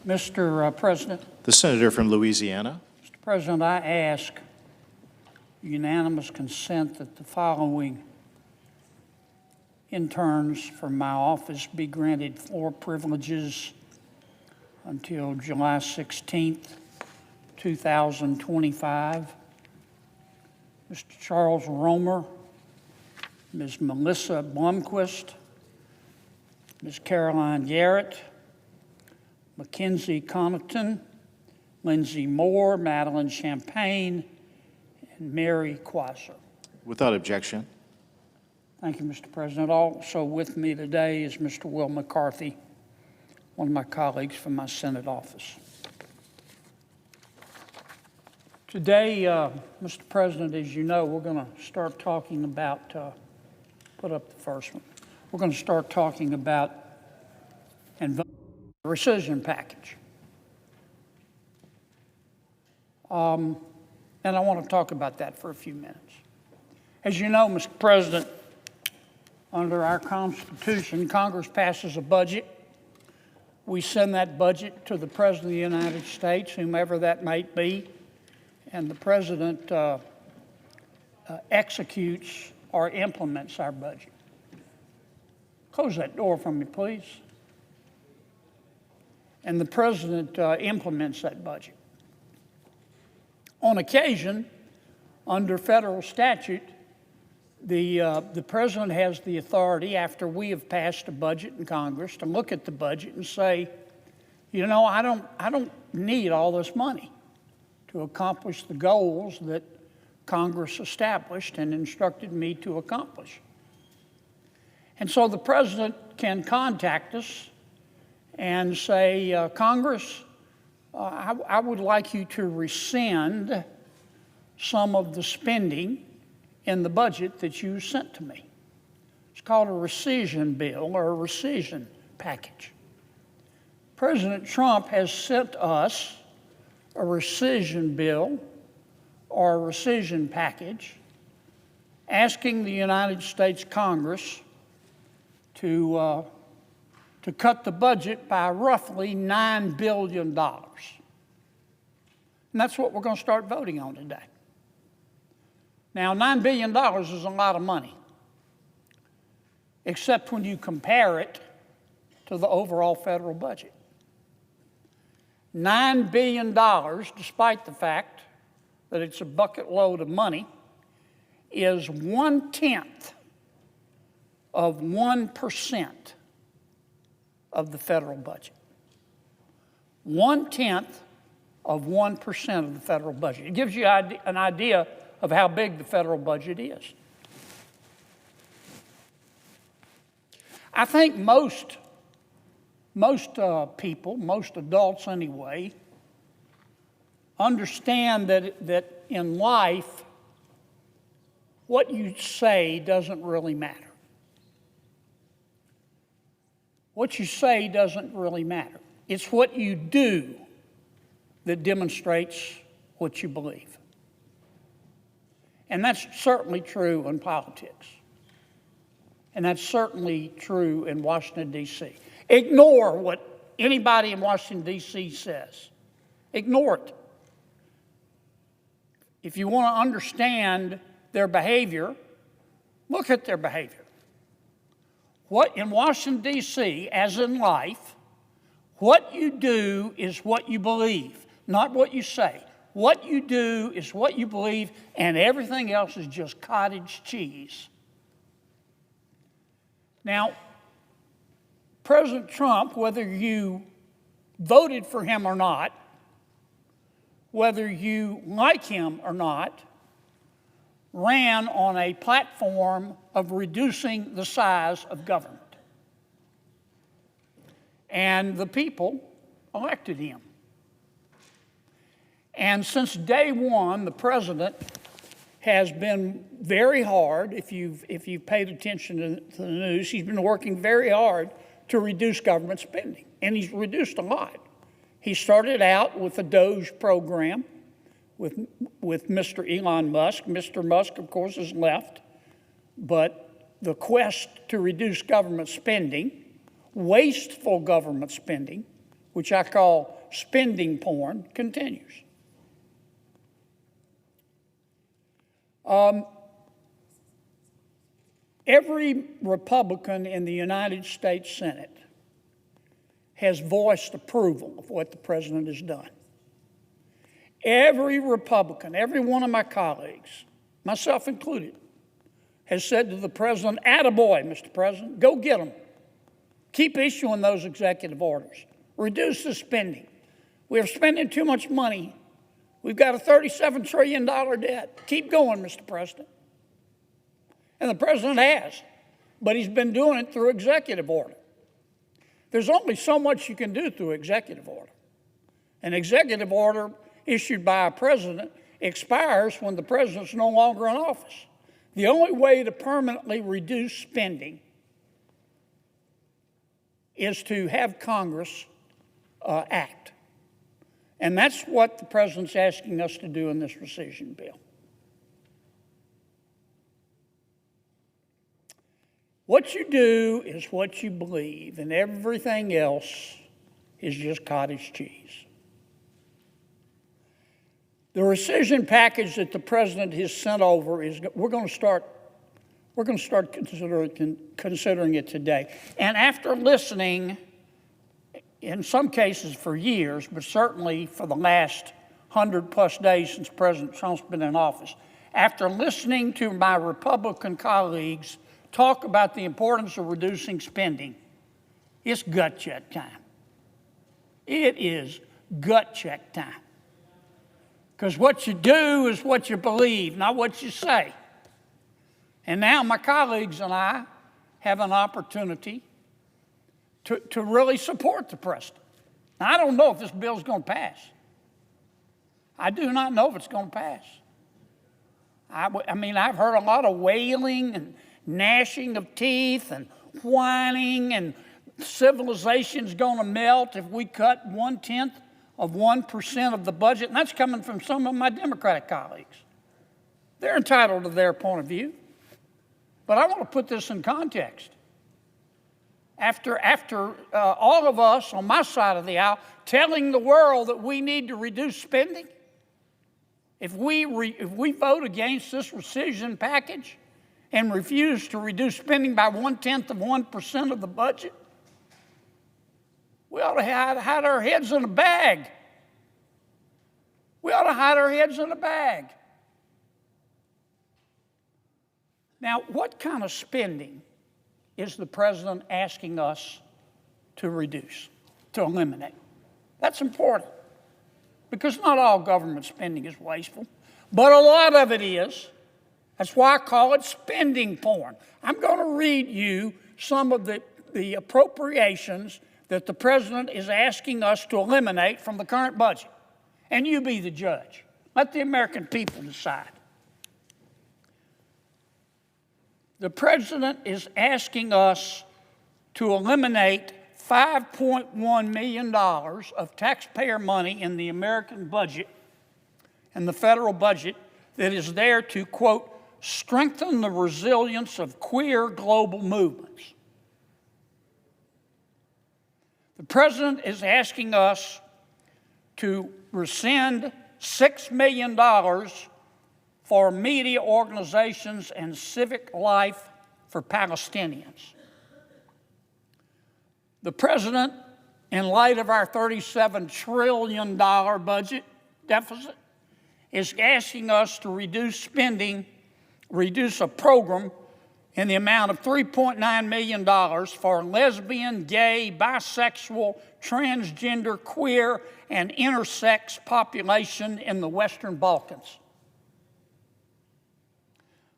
Mr. President. The senator from Louisiana. Mr. President, I ask unanimous consent that the following interns from my office be granted floor privileges until July 16th, 2025. Mr. Charles Romer, Ms. Melissa Blumquist, Ms. Caroline Garrett, Mackenzie Connaughton, Lindsay Moore, Madeline Champagne, and Mary Quasser. Without objection. Thank you, Mr. President. Also with me today is Mr. Will McCarthy, one of my colleagues from my Senate office. Today, Mr. President, as you know, we're going to start talking about, put up the first one. We're going to start talking about the rescission package. And I want to talk about that for a few minutes. As you know, Mr. President, under our Constitution, Congress passes a budget. We send that budget to the President of the United States, whomever that might be, and the President executes or implements our budget. Close that door for me, please. And the President implements that budget. On occasion, under federal statute, the President has the authority, after we have passed a budget in Congress, to look at the budget and say, you know, I don't need all this money to accomplish the goals that Congress established and instructed me to accomplish. And so the President can contact us and say, Congress, I would like you to rescind some of the spending in the budget that you sent to me. It's called a rescission bill or a rescission package. President Trump has sent us a rescission bill or a rescission package asking the United States Congress to cut the budget by roughly $9 billion. And that's what we're going to start voting on today. Now, $9 billion is a lot of money, except when you compare it to the overall federal budget. $9 billion, despite the fact that it's a bucket load of money, is 1/10 of 1% of the federal budget. 1/10 of 1% of the federal budget. It gives you an idea of how big the federal budget is. I think most people, most adults anyway, understand that in life, what you say doesn't really matter. What you say doesn't really matter. It's what you do that demonstrates what you believe. And that's certainly true in politics. And that's certainly true in Washington, D.C. Ignore what anybody in Washington, D.C. says. Ignore it. If you want to understand their behavior, look at their behavior. What in Washington, D.C., as in life, what you do is what you believe, not what you say. What you do is what you believe, and everything else is just cottage cheese. Now, President Trump, whether you voted for him or not, whether you like him or not, ran on a platform of reducing the size of government. And the people elected him. And since day one, the President has been very hard, if you've paid attention to the news, he's been working very hard to reduce government spending. And he's reduced a lot. He started out with the DOGE program with Mr. Elon Musk. Mr. Musk, of course, has left. But the quest to reduce government spending, wasteful government spending, which I call spending porn continues. Every Republican in the United States Senate has voiced approval of what the president has done. Every Republican, every one of my colleagues, myself included, has said to the president, "Attaboy, Mr. President, go get them. Keep issuing those executive orders. Reduce the spending. We're spending too much money. We've got a $37 trillion debt. Keep going, Mr. President." And the president has, but he's been doing it through executive order. There's only so much you can do through executive order. An executive order issued by a president expires when the president's no longer in office. The only way to permanently reduce spending is to have Congress act. And that's what the president's asking us to do in this rescission bill. What you do is what you believe, and everything else is just cottage cheese. The rescission package that the president has sent over is we're going to start considering it today. And after listening, in some cases for years, but certainly for the last 100+ days since President Trump's been in office, after listening to my Republican colleagues talk about the importance of reducing spending, it's gut check time. It is gut check time. Because what you do is what you believe, not what you say. And now my colleagues and I have an opportunity to really support the president. Now, I don't know if this bill is going to pass. I do not know if it's going to pass. I mean, I've heard a lot of wailing and gnashing of teeth and whining, and civilization's going to melt if we cut 0.1% of the budget, and that's coming from some of my Democratic colleagues. They're entitled to their point of view. But I want to put this in context. After all of us on my side of the aisle telling the world that we need to reduce spending, if we vote against this rescission package and refuse to reduce spending by 0.1% of the budget, we ought to hide our heads in a bag. We ought to hide our heads in a bag. Now, what kind of spending is the president asking us to reduce, to eliminate? That's important, because not all government spending is wasteful, but a lot of it is. That's why I call it spending porn. I'm going to read you some of the appropriations that the president is asking us to eliminate from the current budget. And you be the judge. Let the American people decide. The president is asking us to eliminate $5.1 million of taxpayer money in the American budget and the federal budget that is there to, quote, strengthen the resilience of queer global movements. The president is asking us to rescind $6 million for media organizations and civic life for Palestinians. The president, in light of our $37 trillion budget deficit, is asking us to reduce a program in the amount of $3.9 million for lesbian, gay, bisexual, transgender, queer, and intersex population in the Western Balkans.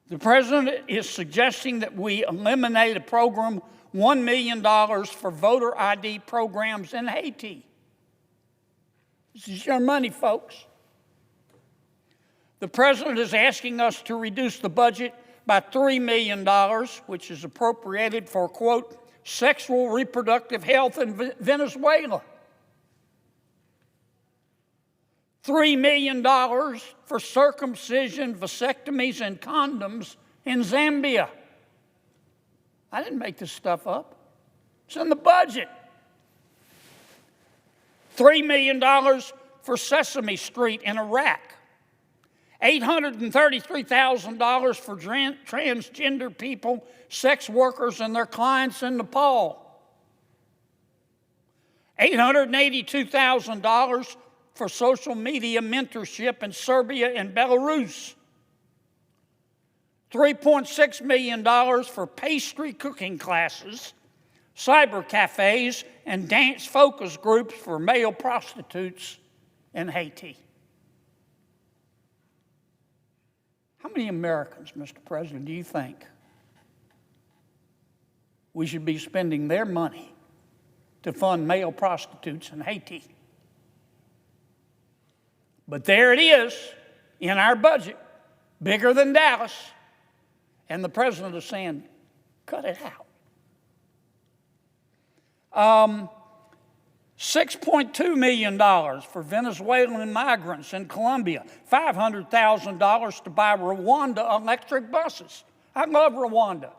The president is suggesting that we eliminate a program, $1 million for voter ID programs in Haiti. This is your money, folks. The president is asking us to reduce the budget by $3 million, which is appropriated for, quote, sexual reproductive health in Venezuela. $3 million for circumcision, vasectomies, and condoms in Zambia. I didn't make this stuff up. It's in the budget. $3 million for Sesame Street in Iraq, $833,000 for transgender people, sex workers, and their clients in Nepal, $882,000 for social media mentorship in Serbia and Belarus, $3.6 million for pastry cooking classes, cyber cafes, and dance focus groups for male prostitutes in Haiti. How many Americans, Mr. President, do you think we should be spending their money to fund male prostitutes in Haiti? But there it is in our budget, bigger than Dallas, and the president is saying, cut it out. $6.2 million for Venezuelan migrants in Colombia, $500,000 to buy Rwanda electric buses. I love Rwanda.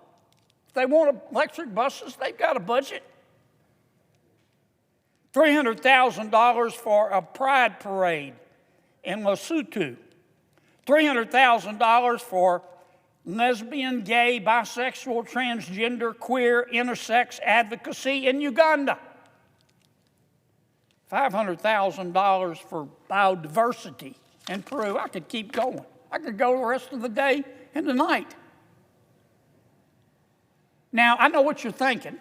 If they want electric buses, they've got a budget. $300,000 for a pride parade in Lesotho. $300,000 for lesbian, gay, bisexual, transgender, queer, intersex advocacy in Uganda. $500,000 for biodiversity in Peru. I could keep going. I could go the rest of the day and the night. Now, I know what you're thinking.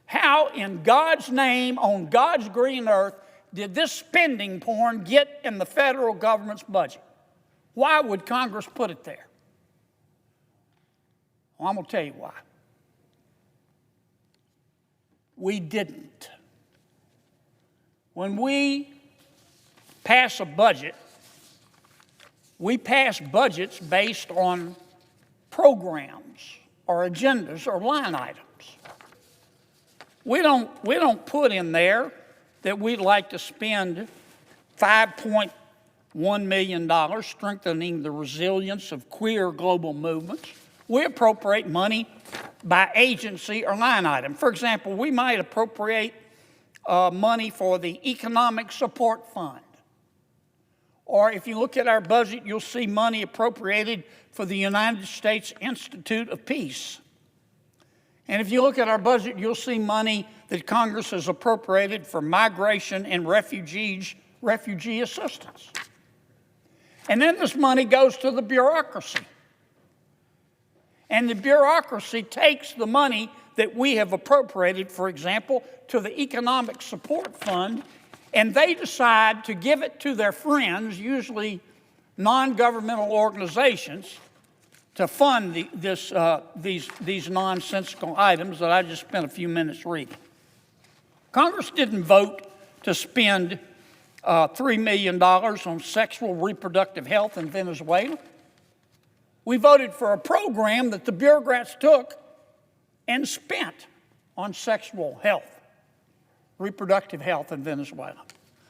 How in God's name, on God's green earth, did this spending porn get in the federal government's budget? Why would Congress put it there? Well, I'm going to tell you why. We didn't. When we pass a budget, we pass budgets based on programs or agendas or line items. We don't put in there that we'd like to spend $5.1 million strengthening the resilience of queer global movements. We appropriate money by agency or line item. For example, we might appropriate money for the Economic Support Fund. Or if you look at our budget, you'll see money appropriated for the United States Institute of Peace. And if you look at our budget, you'll see money that Congress has appropriated for migration and refugee assistance. And then this money goes to the bureaucracy. And the bureaucracy takes the money that we have appropriated, for example, to the Economic Support Fund, and they decide to give it to their friends, usually non-governmental organizations, to fund these nonsensical items that I just spent a few minutes reading. Congress didn't vote to spend $3 million on sexual reproductive health in Venezuela. We voted for a program that the bureaucrats took and spent on sexual health, reproductive health in Venezuela.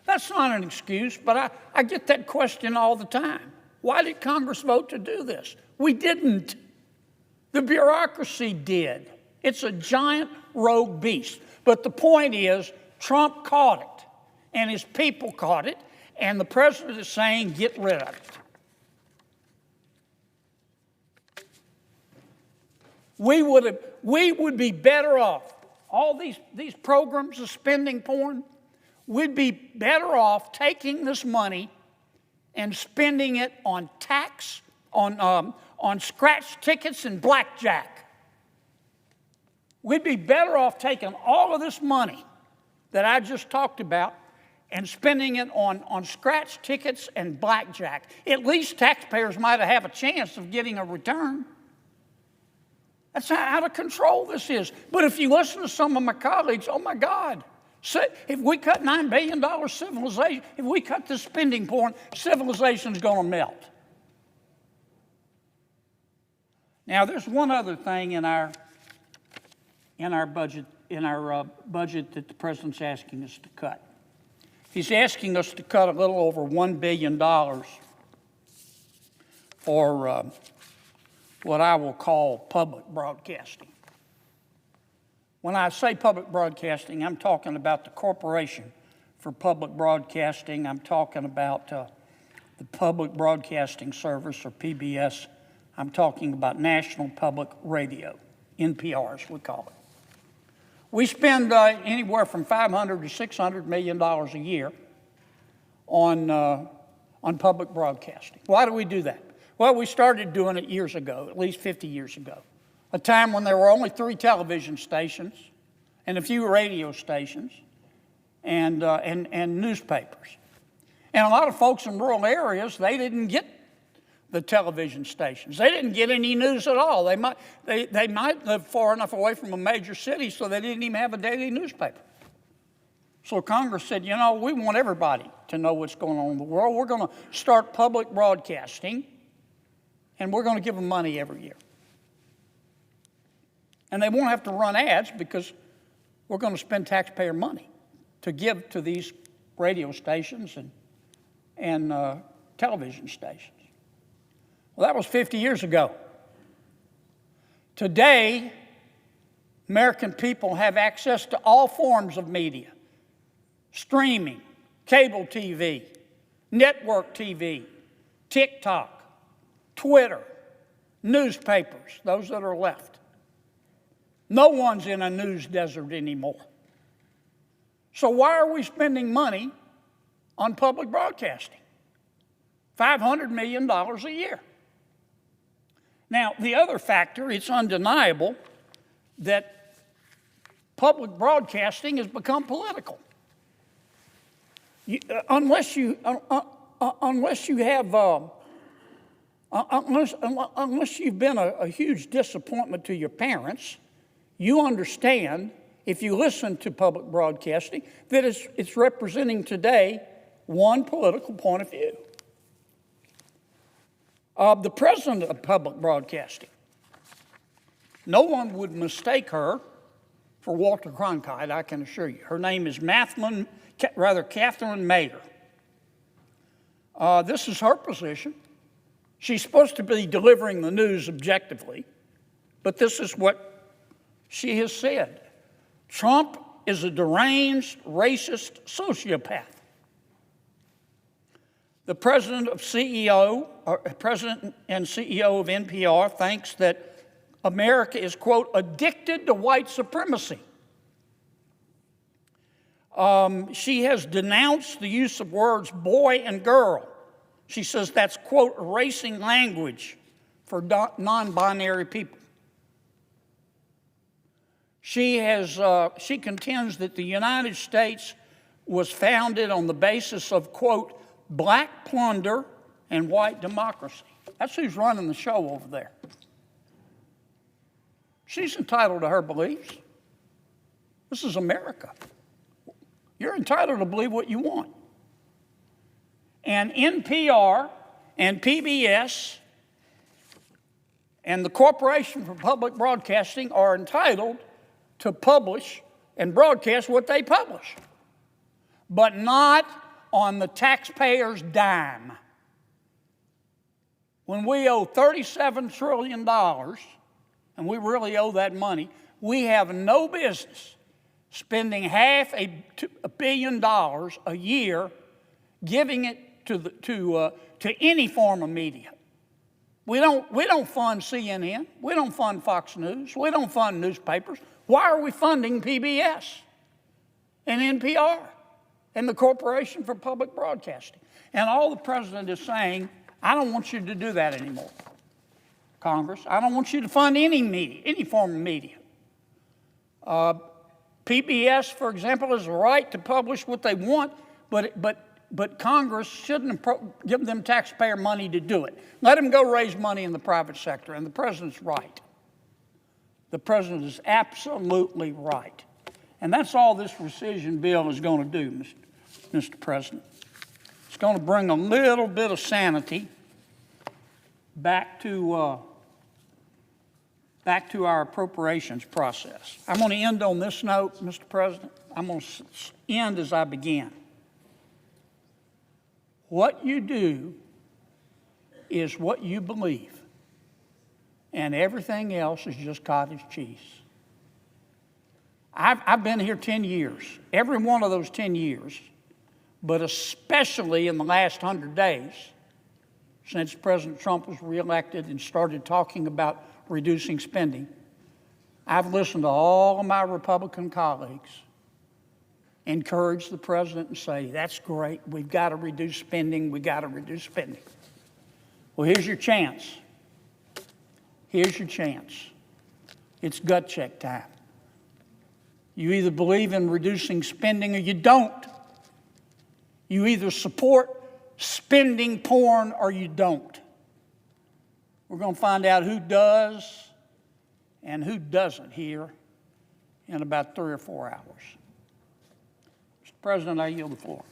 That's not an excuse, but I get that question all the time. Why did Congress vote to do this? We didn't. The bureaucracy did. It's a giant rogue beast. But the point is, Trump caught it, and his people caught it, and the president is saying, get rid of it. We would be better off. All these programs of spending porn, we'd be better off taking this money and spending it on tax, on scratch tickets and blackjack. We'd be better off taking all of this money that I just talked about and spending it on scratch tickets and blackjack. At least taxpayers might have a chance of getting a return. That's how out of control this is. But if you listen to some of my colleagues, oh my God, if we cut $9 billion civilization, if we cut this spending porn, civilization's going to melt. Now, there's one other thing in our budget that the president's asking us to cut. He's asking us to cut a little over $1 billion for what I will call public broadcasting. When I say public broadcasting, I'm talking about the corporation for public broadcasting. I'm talking about the Public Broadcasting Service, or PBS. I'm talking about National Public Radio, NPR as we call it. We spend anywhere from $500 to $600 million a year on public broadcasting. Why do we do that? Well, we started doing it years ago, at least 50 years ago, a time when there were only 3 television stations and a few radio stations and newspapers. And a lot of folks in rural areas, they didn't get the television stations. They didn't get any news at all. They might live far enough away from a major city so they didn't even have a daily newspaper. So Congress said, you know, we want everybody to know what's going on in the world. We're going to start public broadcasting, and we're going to give them money every year. And they won't have to run ads because we're going to spend taxpayer money to give to these radio stations and television stations. Well, that was 50 years ago. Today, American people have access to all forms of media: streaming, cable TV, network TV, TikTok, Twitter, newspapers, those that are left. No one's in a news desert anymore. So why are we spending money on public broadcasting? $500 million a year. Now, the other factor, it's undeniable that public broadcasting has become political. Unless you've been a huge disappointment to your parents, you understand, if you listen to public broadcasting, that it's representing today one political point of view. The president of public broadcasting, no one would mistake her for Walter Cronkite, I can assure you. Her name is Catherine Mayer. This is her position. She's supposed to be delivering the news objectively, but this is what she has said. Trump is a deranged, racist sociopath. The president and CEO of NPR thinks that America is, quote, addicted to white supremacy. She has denounced the use of words boy and girl. She says that's, quote, erasing language for non-binary people. She contends that the United States was founded on the basis of, quote, black plunder and white democracy. That's who's running the show over there. She's entitled to her beliefs. This is America. You're entitled to believe what you want. And NPR and PBS and the Corporation for Public Broadcasting are entitled to publish and broadcast what they publish, but not on the taxpayer's dime. When we owe $37 trillion, and we really owe that money, we have no business spending $500 million a year giving it to any form of media. We don't fund CNN. We don't fund Fox News. We don't fund newspapers. Why are we funding PBS and NPR and the Corporation for Public Broadcasting? And all the president is saying, I don't want you to do that anymore, Congress. I don't want you to fund any media, any form of media. PBS, for example, has a right to publish what they want, but Congress shouldn't give them taxpayer money to do it. Let them go raise money in the private sector, and the president's right. The president is absolutely right. And that's all this rescission bill is going to do, Mr. President. It's going to bring a little bit of sanity back to our appropriations process. I'm going to end on this note, Mr. President. I'm going to end as I began. What you do is what you believe, and everything else is just cottage cheese. I've been here 10 years. Every one of those 10 years, but especially in the last 100 days, since President Trump was reelected and started talking about reducing spending, I've listened to all of my Republican colleagues encourage the president and say, that's great, we've got to reduce spending, we've got to reduce spending. Well, here's your chance. Here's your chance. It's gut check time. You either believe in reducing spending or you don't. You either support spending porn or you don't. We're going to find out who does and who doesn't here in about 3 or 4 hours. Mr. President, I yield the floor.